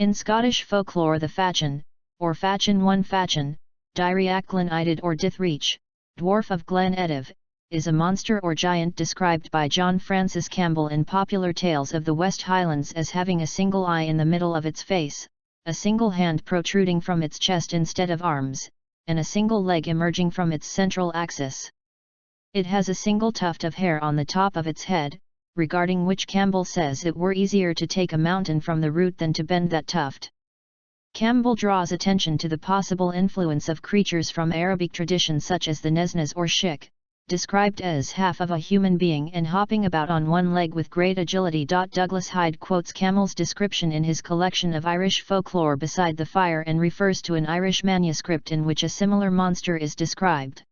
In Scottish folklore the Fachan, or Fachan one Fachan, Diriaclin-ided or Dithreach, dwarf of Glen Etive, is a monster or giant described by John Francis Campbell in popular tales of the West Highlands as having a single eye in the middle of its face, a single hand protruding from its chest instead of arms, and a single leg emerging from its central axis. It has a single tuft of hair on the top of its head, regarding which Campbell says it were easier to take a mountain from the root than to bend that tuft. Campbell draws attention to the possible influence of creatures from Arabic tradition such as the Nesnas or Shik, described as half of a human being and hopping about on one leg with great agility. Douglas Hyde quotes Campbell's description in his collection of Irish folklore Beside the Fire and refers to an Irish manuscript in which a similar monster is described.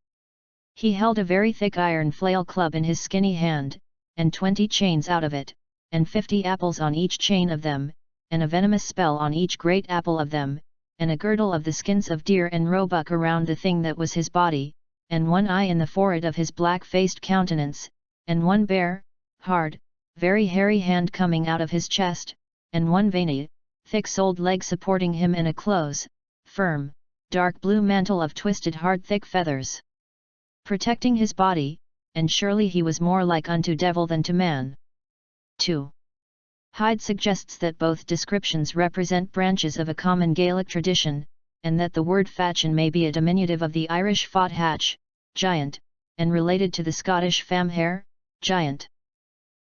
He held a very thick iron flail club in his skinny hand, and 20 chains out of it, and 50 apples on each chain of them, and a venomous spell on each great apple of them, and a girdle of the skins of deer and roebuck around the thing that was his body, and one eye in the forehead of his black-faced countenance, and one bare, hard, very hairy hand coming out of his chest, and one veiny, thick-soled leg supporting him in a close, firm, dark blue mantle of twisted hard thick feathers, protecting his body, and surely he was more like unto devil than to man. 2. Hyde suggests that both descriptions represent branches of a common Gaelic tradition, and that the word Fachan may be a diminutive of the Irish fat hatch, giant, and related to the Scottish famhair, giant.